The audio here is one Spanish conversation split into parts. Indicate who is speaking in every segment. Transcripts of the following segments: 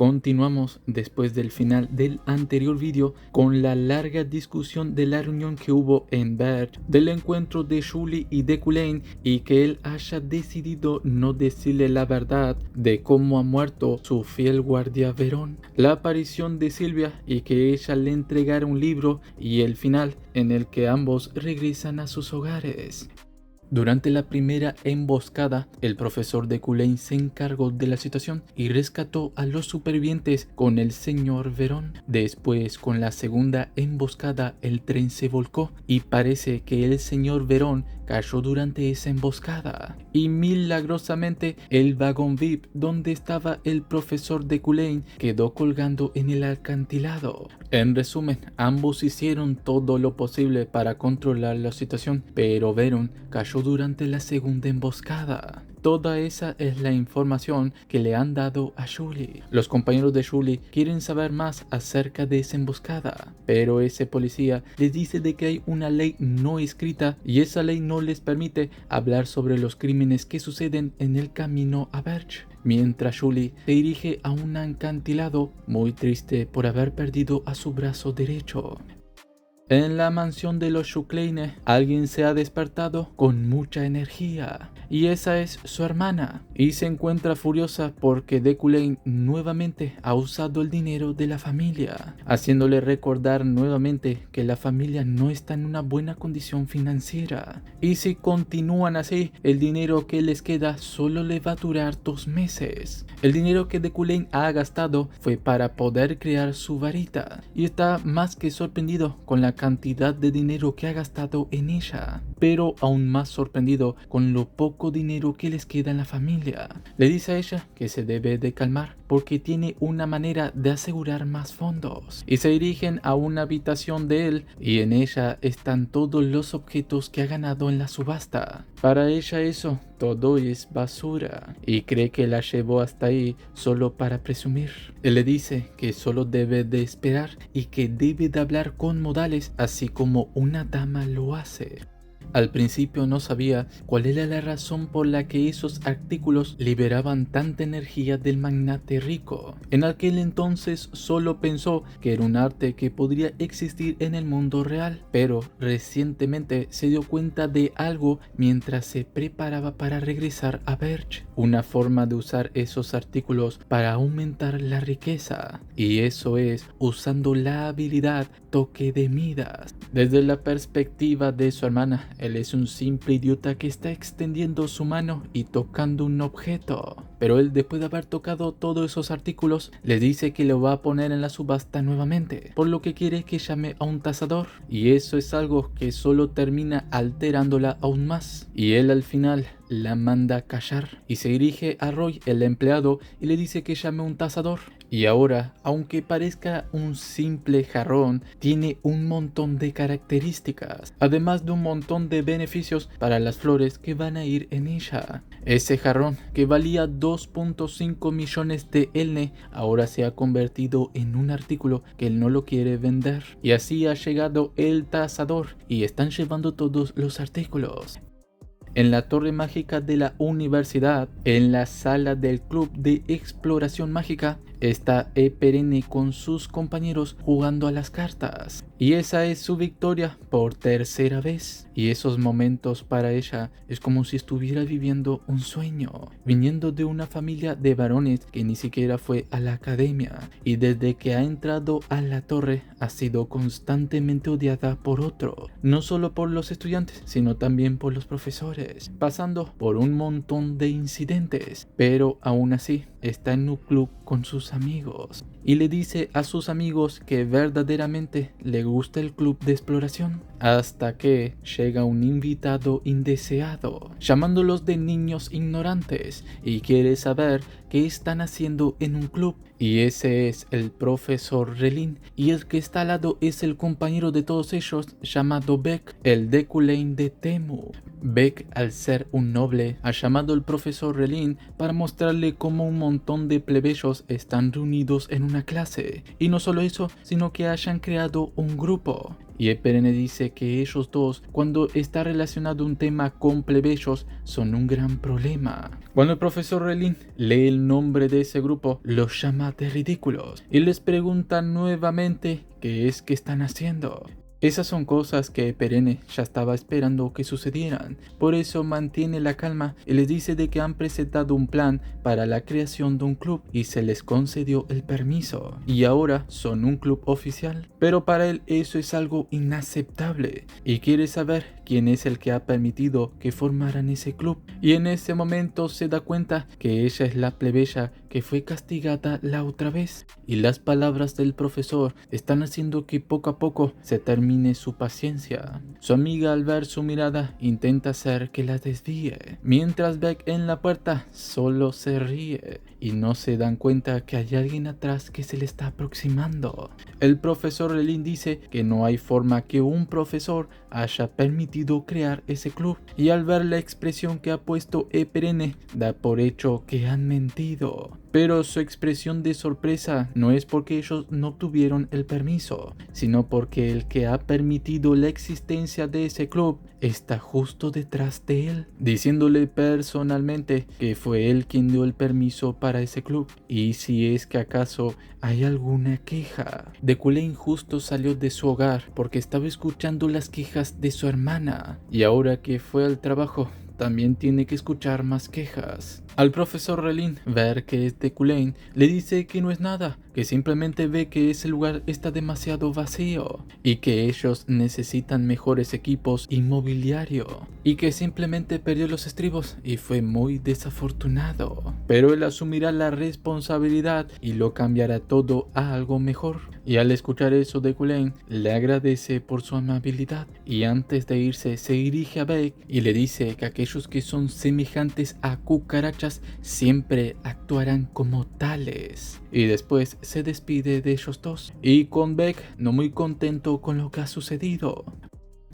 Speaker 1: Continuamos después del final del anterior vídeo con la larga discusión de la reunión que hubo en Verge, del encuentro de Julie y de Cullen, y que él haya decidido no decirle la verdad de cómo ha muerto su fiel guardia Verón, la aparición de Sylvia y que ella le entregara un libro, y el final en el que ambos regresan a sus hogares. Durante la primera emboscada, el profesor de Cullen se encargó de la situación y rescató a los supervivientes con el señor Verón. Después, con la segunda emboscada, el tren se volcó y parece que el señor Verón cayó durante esa emboscada. Y milagrosamente, el vagón VIP donde estaba el profesor de Cullen quedó colgando en el acantilado. En resumen, ambos hicieron todo lo posible para controlar la situación, pero Verón cayó durante la segunda emboscada. Toda esa es la información que le han dado a Julie. Los compañeros de Julie quieren saber más acerca de esa emboscada, pero ese policía les dice de que hay una ley no escrita y esa ley no les permite hablar sobre los crímenes que suceden en el camino a Verge. Mientras Julie se dirige a un acantilado muy triste por haber perdido a su brazo derecho. En la mansión de los Schuckleine, alguien se ha despertado con mucha energía, y esa es su hermana, y se encuentra furiosa porque de Cullen nuevamente ha usado el dinero de la familia, haciéndole recordar nuevamente que la familia no está en una buena condición financiera, y si continúan así, el dinero que les queda solo le va a durar 2 meses. El dinero que de Cullen ha gastado fue para poder crear su varita, y está más que sorprendido con la cantidad de dinero que ha gastado en ella, pero aún más sorprendido con lo poco dinero que les queda en la familia. Le dice a ella que se debe de calmar porque tiene una manera de asegurar más fondos, y se dirigen a una habitación de él y en ella están todos los objetos que ha ganado en la subasta. Para ella eso todo es basura y cree que la llevó hasta ahí solo para presumir. Él le dice que solo debe de esperar y que debe de hablar con modales así como una dama lo hace. Al principio no sabía cuál era la razón por la que esos artículos liberaban tanta energía del magnate rico. En aquel entonces solo pensó que era un arte que podría existir en el mundo real, pero recientemente se dio cuenta de algo mientras se preparaba para regresar a Verge. Una forma de usar esos artículos para aumentar la riqueza, y eso es usando la habilidad Toque de Midas. Desde la perspectiva de su hermana, él es un simple idiota que está extendiendo su mano y tocando un objeto. Pero él, después de haber tocado todos esos artículos, le dice que lo va a poner en la subasta nuevamente, por lo que quiere que llame a un tasador. Y eso es algo que solo termina alterándola aún más. Y él al final la manda a callar y se dirige a Roy, el empleado, y le dice que llame a un tasador. Y ahora, aunque parezca un simple jarrón, tiene un montón de características, además de un montón de beneficios para las flores que van a ir en ella. Ese jarrón, que valía 2.5 millones de elne, ahora se ha convertido en un artículo que él no lo quiere vender. Y así ha llegado el tasador y están llevando todos los artículos. En la torre mágica de la universidad, en la sala del club de exploración mágica, está Perenne con sus compañeros jugando a las cartas. Y esa es su victoria por tercera vez. Y esos momentos para ella es como si estuviera viviendo un sueño, viniendo de una familia de varones que ni siquiera fue a la academia. Y desde que ha entrado a la torre ha sido constantemente odiada por otro. No solo por los estudiantes, sino también por los profesores, pasando por un montón de incidentes. Pero aún así está en un club con sus amigos y le dice a sus amigos que verdaderamente le gusta el club de exploración, hasta que llega un invitado indeseado llamándolos de niños ignorantes y quiere saber qué están haciendo en un club. Y ese es el profesor Relin, y el que está al lado es el compañero de todos ellos llamado Beck, el de Cullen de Temu. Beck, al ser un noble, ha llamado al profesor Relin para mostrarle cómo un montón de plebeyos están reunidos en una clase. Y no solo eso, sino que hayan creado un grupo. y Eperene dice que ellos dos, cuando está relacionado un tema con plebeyos, son un gran problema. Cuando el profesor Relin lee el nombre de ese grupo, los llama de ridículos y les pregunta nuevamente qué es que están haciendo. Esas son cosas que Eperene ya estaba esperando que sucedieran, por eso mantiene la calma y les dice de que han presentado un plan para la creación de un club y se les concedió el permiso, y ahora son un club oficial, pero para él eso es algo inaceptable y quiere saber quién es el que ha permitido que formaran ese club, y en ese momento se da cuenta que ella es la plebeya que fue castigada la otra vez, y las palabras del profesor están haciendo que poco a poco se termine su paciencia. Su amiga, al ver su mirada, intenta hacer que la desvíe, mientras Beck en la puerta solo se ríe y no se dan cuenta que hay alguien atrás que se le está aproximando. El profesor Relin dice que no hay forma que un profesor haya permitido crear ese club, y al ver la expresión que ha puesto Eperene da por hecho que han mentido. Pero su expresión de sorpresa no es porque ellos no tuvieron el permiso, sino porque el que ha permitido la existencia de ese club está justo detrás de él, diciéndole personalmente que fue él quien dio el permiso para ese club. Y si es que acaso hay alguna queja. Deculain justo salió de su hogar porque estaba escuchando las quejas de su hermana, y ahora que fue al trabajo también tiene que escuchar más quejas. Al profesor Relin ver que es Deculain, le dice que no es nada, que simplemente ve que ese lugar está demasiado vacío y que ellos necesitan mejores equipos y mobiliario, y que simplemente perdió los estribos y fue muy desafortunado. Pero él asumirá la responsabilidad y lo cambiará todo a algo mejor. Y al escuchar eso, Deculain le agradece por su amabilidad, y antes de irse se dirige a Beck y le dice que aquellos que son semejantes a cucarachas siempre actuarán como tales, y después se despide de ellos dos, y con Beck no muy contento con lo que ha sucedido.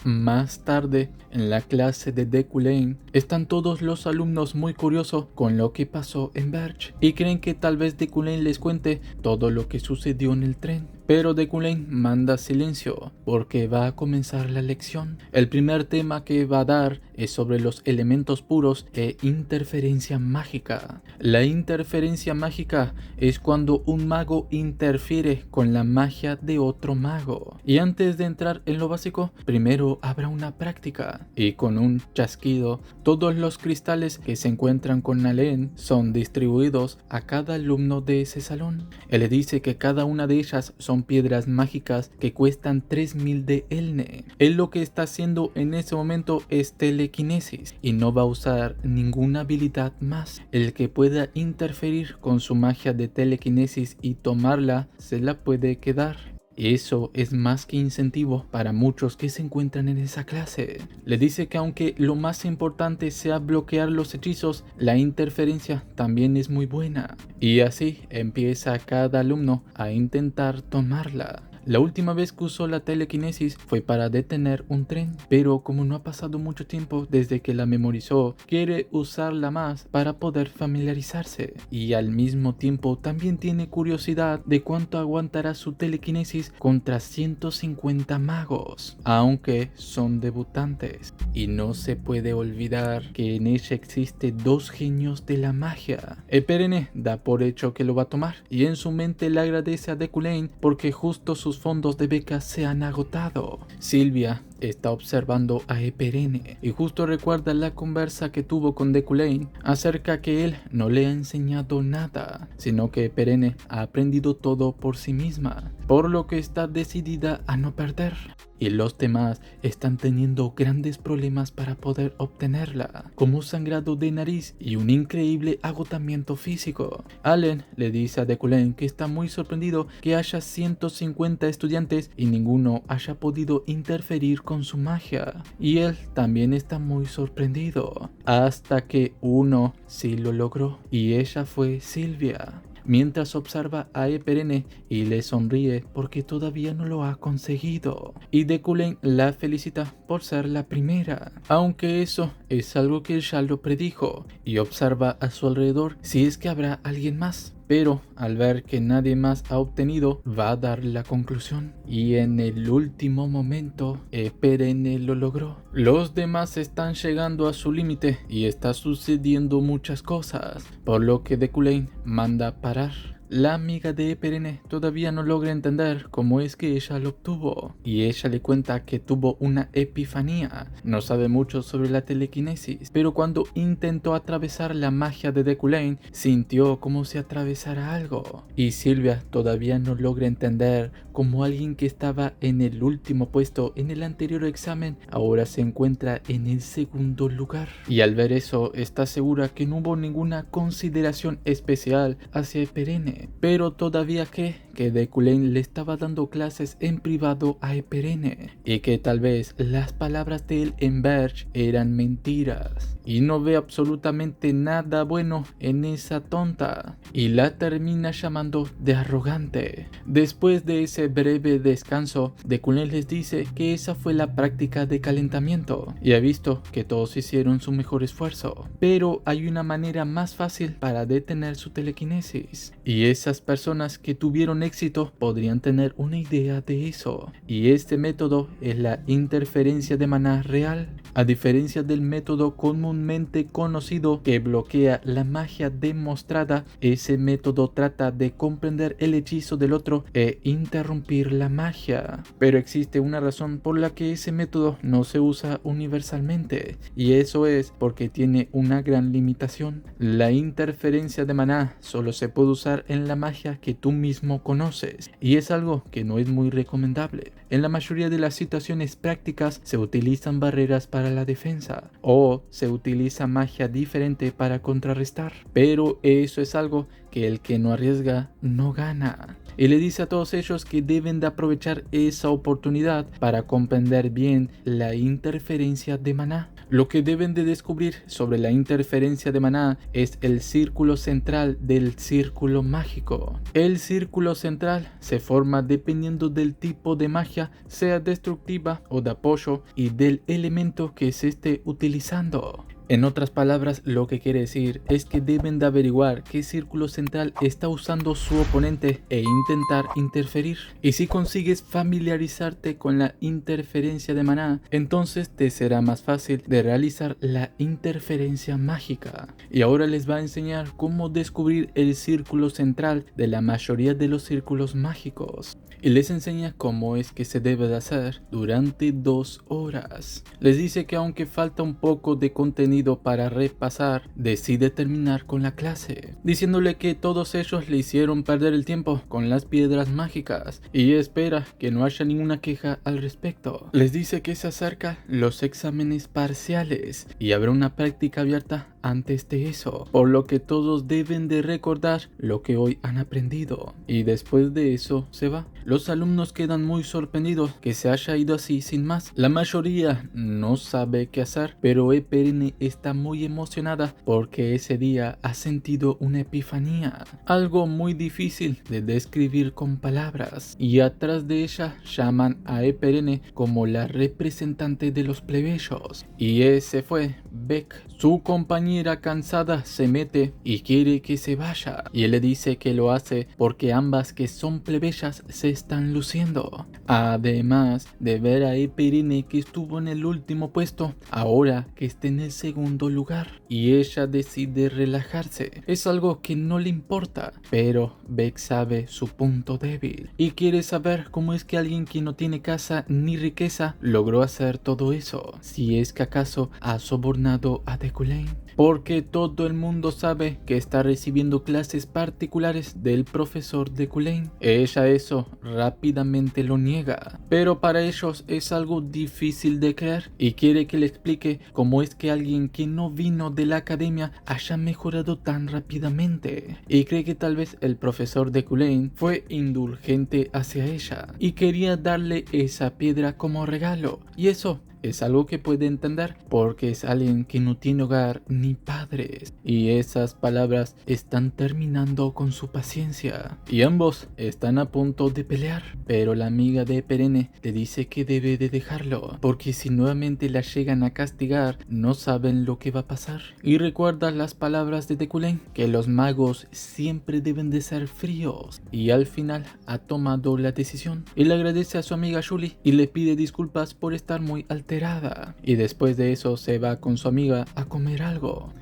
Speaker 1: Más tarde, en la clase de Deculain, están todos los alumnos muy curiosos con lo que pasó en Verge y creen que tal vez Deculain les cuente todo lo que sucedió en el tren. Pero Deculain manda silencio porque va a comenzar la lección. El primer tema que va a dar es sobre los elementos puros e interferencia mágica. La interferencia mágica es cuando un mago interfiere con la magia de otro mago. Y antes de entrar en lo básico, primero habrá una práctica, y con un chasquido, todos los cristales que se encuentran con Nalen son distribuidos a cada alumno de ese salón. Él le dice que cada una de ellas son piedras mágicas que cuestan 3000 de Elne. Él lo que está haciendo en ese momento es telequinesis y no va a usar ninguna habilidad más. El que pueda interferir con su magia de telequinesis y tomarla, se la puede quedar. Eso es más que incentivo para muchos que se encuentran en esa clase. Le dice que aunque lo más importante sea bloquear los hechizos, la interferencia también es muy buena. Y así empieza cada alumno a intentar tomarla. La última vez que usó la telequinesis fue para detener un tren, pero como no ha pasado mucho tiempo desde que la memorizó, quiere usarla más para poder familiarizarse, y al mismo tiempo también tiene curiosidad de cuánto aguantará su telequinesis contra 150 magos, aunque son debutantes. Y no se puede olvidar que en ella existe 2 genios de la magia. Eperene da por hecho que lo va a tomar, y en su mente le agradece a Deculain porque justo sus fondos de beca se han agotado. Sylvia está observando a Eperene y justo recuerda la conversa que tuvo con Deculain acerca que él no le ha enseñado nada, sino que Eperene ha aprendido todo por sí misma, por lo que está decidida a no perder. Y los demás están teniendo grandes problemas para poder obtenerla, como sangrado de nariz y un increíble agotamiento físico. Allen le dice a Deculain que está muy sorprendido que haya 150 estudiantes y ninguno haya podido interferir con su magia, y él también está muy sorprendido, hasta que uno sí lo logró, y ella fue Sylvia. Mientras observa a Eperene y le sonríe porque todavía no lo ha conseguido, y Deculain la felicita por ser la primera, aunque eso es algo que ya lo predijo, y observa a su alrededor si es que habrá alguien más. pero al ver que nadie más ha obtenido, va a dar la conclusión. Y en el último momento, Perenne lo logró. Los demás están llegando a su límite y está sucediendo muchas cosas, por lo que Deculain manda parar. La amiga de Perenne todavía no logra entender cómo es que ella lo obtuvo, y ella le cuenta que tuvo una epifanía. No sabe mucho sobre la telequinesis, pero cuando intentó atravesar la magia de Deculain, sintió como si atravesara algo. Y Sylvia todavía no logra entender cómo alguien que estaba en el último puesto en el anterior examen, ahora se encuentra en el segundo lugar. Y al ver eso, está segura que no hubo ninguna consideración especial hacia Perenne. Pero todavía que Deculain le estaba dando clases en privado a Perenne, y que tal vez las palabras de él en Berge eran mentiras, y no ve absolutamente nada bueno en esa tonta, y la termina llamando de arrogante. Después de ese breve descanso, Deculain les dice que esa fue la práctica de calentamiento, y ha visto que todos hicieron su mejor esfuerzo, pero hay una manera más fácil para detener su telequinesis, y esas personas que tuvieron éxito podrían tener una idea de eso, y este método es la interferencia de maná real. A diferencia del método comúnmente conocido que bloquea la magia demostrada, ese método trata de comprender el hechizo del otro e interrumpir la magia. Pero existe una razón por la que ese método no se usa universalmente, y eso es porque tiene una gran limitación. La interferencia de maná solo se puede usar en la magia que tú mismo conoces, y es algo que no es muy recomendable. En la mayoría de las situaciones prácticas se utilizan barreras para la defensa, o se utiliza magia diferente para contrarrestar, pero eso es algo que el que no arriesga no gana. Y le dice a todos ellos que deben de aprovechar esa oportunidad para comprender bien la interferencia de maná. Lo que deben de descubrir sobre la interferencia de maná es el círculo central del círculo mágico. El círculo central se forma dependiendo del tipo de magia, sea destructiva o de apoyo, y del elemento que se esté utilizando. En otras palabras, lo que quiere decir es que deben de averiguar qué círculo central está usando su oponente e intentar interferir. Y si consigues familiarizarte con la interferencia de maná, entonces te será más fácil de realizar la interferencia mágica. Y ahora les va a enseñar cómo descubrir el círculo central de la mayoría de los círculos mágicos. Y les enseña cómo es que se debe de hacer durante 2 horas. Les dice que aunque falta un poco de contenido para repasar, decide terminar con la clase, diciéndole que todos ellos le hicieron perder el tiempo con las piedras mágicas, y espera que no haya ninguna queja al respecto. Les dice que se acercan los exámenes parciales y habrá una práctica abierta antes de eso, por lo que todos deben de recordar lo que hoy han aprendido, y después de eso se va. Los alumnos quedan muy sorprendidos que se haya ido así sin más. La mayoría no sabe qué hacer, pero Perenne está muy emocionada porque ese día ha sentido una epifanía, algo muy difícil de describir con palabras, y atrás de ella llaman a Perenne como la representante de los plebeyos, y ese fue Beck. Su compañera cansada se mete y quiere que se vaya, y él le dice que lo hace porque ambas, que son plebeyas, se están luciendo. Además de ver a Perenne, que estuvo en el último puesto, ahora que está en el segundo lugar, y ella decide relajarse. Es algo que no le importa, pero Beck sabe su punto débil y quiere saber cómo es que alguien que no tiene casa ni riqueza logró hacer todo eso, si es que acaso ha sobornado a Deculain, porque todo el mundo sabe que está recibiendo clases particulares del profesor Deculain. Ella eso rápidamente lo niega, pero para ellos es algo difícil de creer, y quiere que le explique cómo es que alguien que no vino de la academia haya mejorado tan rápidamente, y cree que tal vez el profesor Deculain fue indulgente hacia ella y quería darle esa piedra como regalo, y eso es algo que puede entender porque es alguien que no tiene hogar ni padres, y esas palabras están terminando con su paciencia y ambos están a punto de pelear, pero la amiga de Perenne le dice que debe de dejarlo porque si nuevamente la llegan a castigar no saben lo que va a pasar, y recuerda las palabras de Decoulain, que los magos siempre deben de ser fríos, y al final ha tomado la decisión. Él agradece a su amiga Julie y le pide disculpas por estar muy alterada, y después de eso se va con su amiga a comer algo.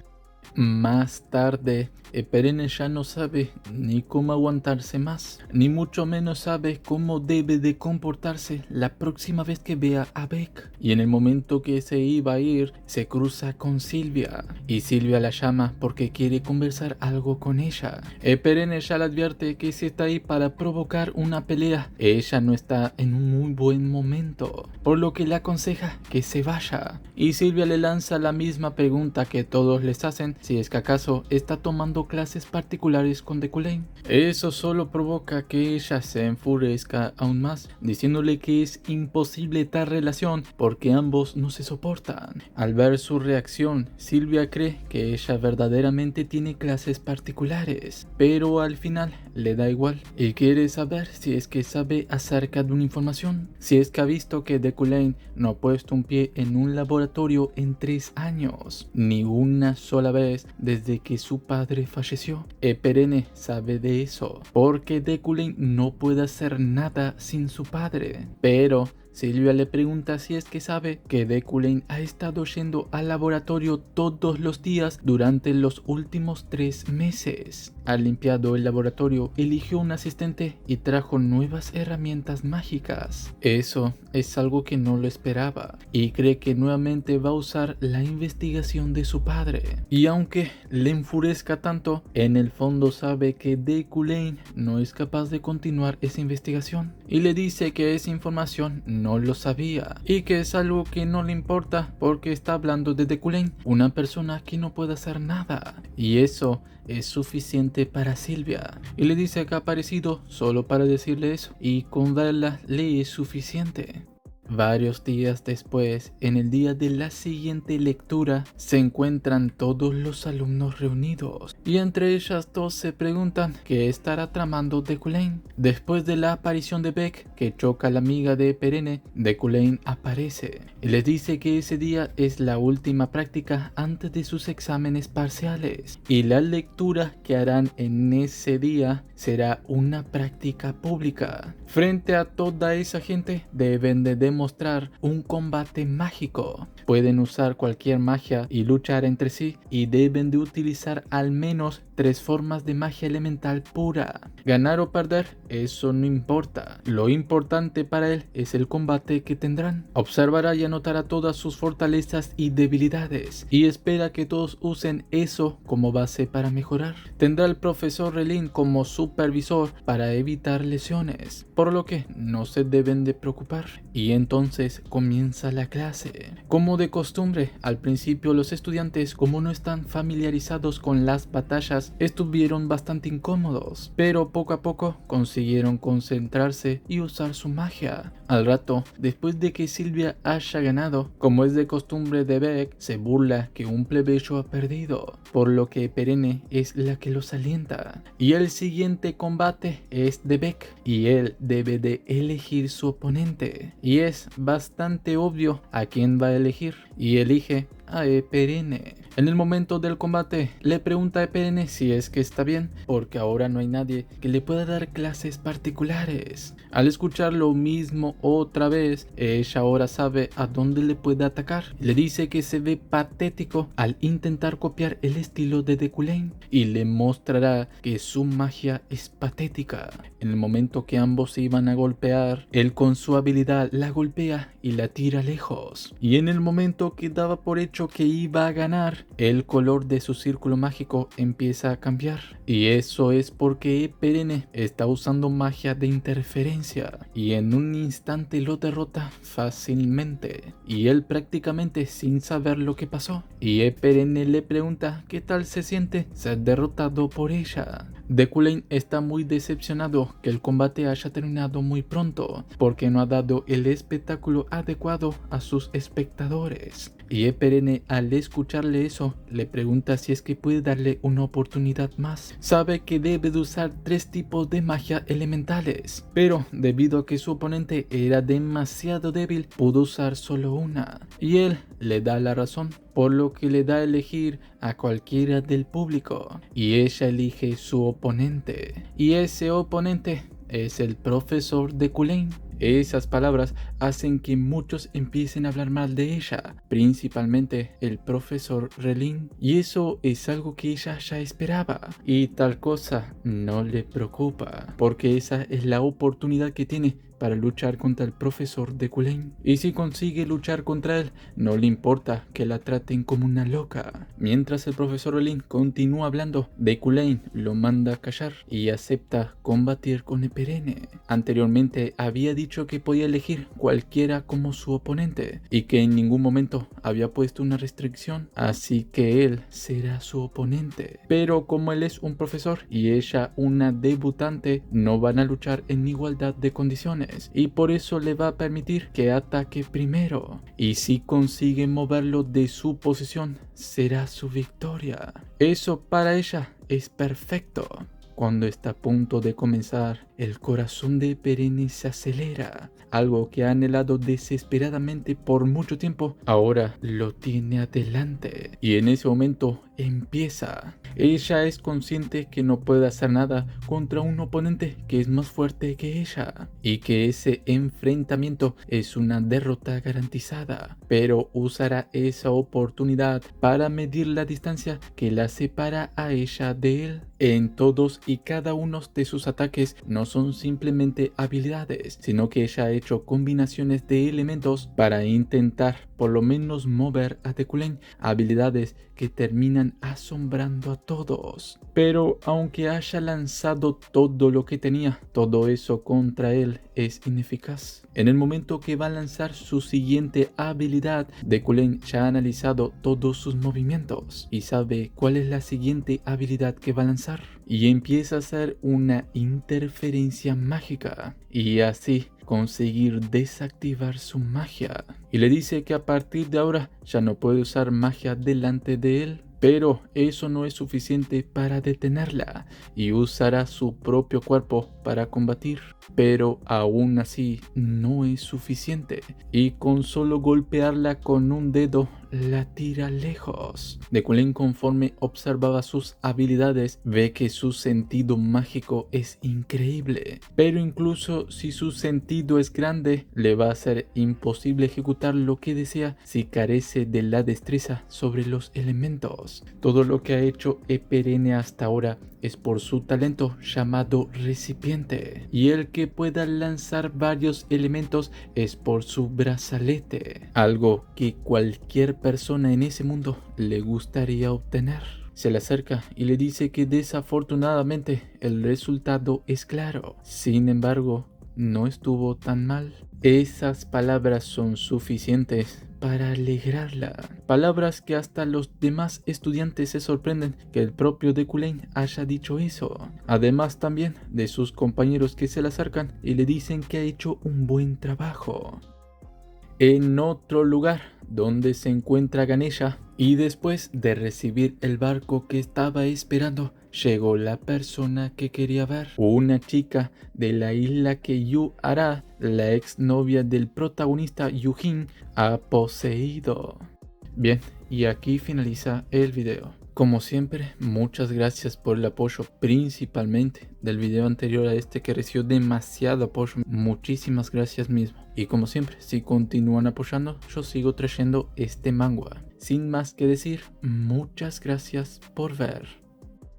Speaker 1: Más tarde, Perenne ya no sabe ni cómo aguantarse más, ni mucho menos sabe cómo debe de comportarse la próxima vez que vea a Beck. Y en el momento que se iba a ir, se cruza con Silvia, y Silvia la llama porque quiere conversar algo con ella. Perenne ya le advierte que si está ahí para provocar una pelea, ella no está en un muy buen momento, por lo que le aconseja que se vaya. Y Silvia le lanza la misma pregunta que todos les hacen, si es que acaso está tomando clases particulares con Decoulain. Eso solo provoca que ella se enfurezca aún más, diciéndole que es imposible tal relación porque ambos no se soportan. Al ver su reacción, Silvia cree que ella verdaderamente tiene clases particulares, pero al final le da igual y quiere saber si es que sabe acerca de una información, si es que ha visto que Decoulain no ha puesto un pie en un laboratorio en 3 años, ni una sola vez desde que su padre falleció. Perenne sabe de eso, porque Decoulain no puede hacer nada sin su padre, pero Silvia le pregunta si es que sabe que Decoulain ha estado yendo al laboratorio todos los días durante los últimos 3 meses. Ha limpiado el laboratorio, eligió un asistente y trajo nuevas herramientas mágicas. Eso es algo que no lo esperaba y cree que nuevamente va a usar la investigación de su padre. Y aunque le enfurezca tanto, en el fondo sabe que Decoulain no es capaz de continuar esa investigación y le dice que esa información no lo sabía y que es algo que no le importa porque está hablando de Decoulain, una persona que no puede hacer nada, y eso es suficiente para Silvia, y le dice que ha aparecido solo para decirle eso y con verla le es suficiente. Varios días después, en el día de la siguiente lectura, se encuentran todos los alumnos reunidos y entre ellas dos se preguntan qué estará tramando Decoulain. Después de la aparición de Beck, que choca a la amiga de Perenne, Decoulain aparece y les dice que ese día es la última práctica antes de sus exámenes parciales y la lectura que harán en ese día será una práctica pública. Frente a toda esa gente deben de demostrar un combate mágico. Pueden usar cualquier magia y luchar entre sí y deben de utilizar al menos 3 formas de magia elemental pura. Ganar o perder, eso no importa. Lo importante para él es el combate que tendrán. Observará y anotará todas sus fortalezas y debilidades y espera que todos usen eso como base para mejorar. Tendrá al profesor Relin como supervisor para evitar lesiones, por lo que no se deben de preocupar. Y entonces comienza la clase. Como de costumbre, al principio los estudiantes, como no están familiarizados con las batallas, estuvieron bastante incómodos, pero poco a poco consiguieron concentrarse y usar su magia. Al rato, después de que Silvia haya ganado, como es de costumbre de Beck, se burla que un plebeyo ha perdido, por lo que Perenne es la que los alienta. Y el siguiente combate es de Beck, y él debe de elegir su oponente, y es bastante obvio a quién va a elegir, y elige a Perenne. En el momento del combate le pregunta a Perenne si es que está bien, porque ahora no hay nadie que le pueda dar clases particulares. Al escuchar lo mismo otra vez, ella ahora sabe a dónde le puede atacar. Le dice que se ve patético al intentar copiar el estilo de Decoulain y le mostrará que su magia es patética. En el momento que ambos se iban a golpear, él con su habilidad la golpea y la tira lejos. Y en el momento que daba por hecho que iba a ganar, el color de su círculo mágico empieza a cambiar. Y eso es porque Eperene está usando magia de interferencia y en un instante lo derrota fácilmente. Y él prácticamente sin saber lo que pasó. Y Eperene le pregunta qué tal se siente ser derrotado por ella. Deku está muy decepcionado que el combate haya terminado muy pronto, porque no ha dado el espectáculo adecuado a sus espectadores. Y Eperene, al escucharle eso, le pregunta si es que puede darle una oportunidad más. Sabe que debe de usar 3 tipos de magia elementales, pero debido a que su oponente era demasiado débil, pudo usar solo una. Y él le da la razón, por lo que le da a elegir a cualquiera del público. Y ella elige su oponente. Y ese oponente es el profesor Deku. Esas palabras hacen que muchos empiecen a hablar mal de ella, principalmente el profesor Relin, y eso es algo que ella ya esperaba, y tal cosa no le preocupa, porque esa es la oportunidad que tiene para luchar contra el profesor Deku. Y si consigue luchar contra él, no le importa que la traten como una loca. Mientras el profesor Relin continúa hablando, Deku lo manda a callar y acepta combatir con Eperene. Anteriormente había dicho que podía elegir cualquiera como su oponente y que en ningún momento había puesto una restricción, así que él será su oponente. Pero como él es un profesor y ella una debutante, no van a luchar en igualdad de condiciones. Y por eso le va a permitir que ataque primero. Y si consigue moverlo de su posición, será su victoria. Eso para ella es perfecto. Cuando está a punto de comenzar, el corazón de Eperene se acelera. Algo que ha anhelado desesperadamente por mucho tiempo, ahora lo tiene adelante. Y en ese momento empieza. Ella es consciente que no puede hacer nada contra un oponente que es más fuerte que ella. Y que ese enfrentamiento es una derrota garantizada. Pero usará esa oportunidad para medir la distancia que la separa a ella de él. En todos y cada uno de sus ataques no son simplemente habilidades, sino que ella ha hecho combinaciones de elementos para intentar por lo menos mover a Deku, habilidades que terminan asombrando a todos. Pero aunque haya lanzado todo lo que tenía, todo eso contra él es ineficaz. En el momento que va a lanzar su siguiente habilidad, Deku ya ha analizado todos sus movimientos y sabe cuál es la siguiente habilidad que va a lanzar. Y empieza a hacer una interferencia mágica y así conseguir desactivar su magia. Y le dice que a partir de ahora ya no puede usar magia delante de él. Pero eso no es suficiente para detenerla y usará su propio cuerpo para combatir. Pero aún así no es suficiente y con solo golpearla con un dedo la tira lejos. Deku, conforme observaba sus habilidades, ve que su sentido mágico es increíble. Pero incluso si su sentido es grande, le va a ser imposible ejecutar lo que desea si carece de la destreza sobre los elementos. Todo lo que ha hecho Eperene hasta ahora es por su talento llamado recipiente, y el que pueda lanzar varios elementos es por su brazalete, algo que cualquier persona en ese mundo le gustaría obtener. Se le acerca y le dice que desafortunadamente el resultado es claro. Sin embargo, no estuvo tan mal. Esas palabras son suficientes para alegrarla. Palabras que hasta los demás estudiantes se sorprenden que el propio Deku haya dicho eso. Además también de sus compañeros que se le acercan y le dicen que ha hecho un buen trabajo. En otro lugar donde se encuentra Ganesha, y después de recibir el barco que estaba esperando, llegó la persona que quería ver. Una chica de la isla que Yu Ara, la exnovia del protagonista Yujin, ha poseído. Bien, y aquí finaliza el video. Como siempre, muchas gracias por el apoyo, principalmente del video anterior a este que recibió demasiado apoyo. Muchísimas gracias mismo. Y como siempre, si continúan apoyando, yo sigo trayendo este manga. Sin más que decir, muchas gracias por ver.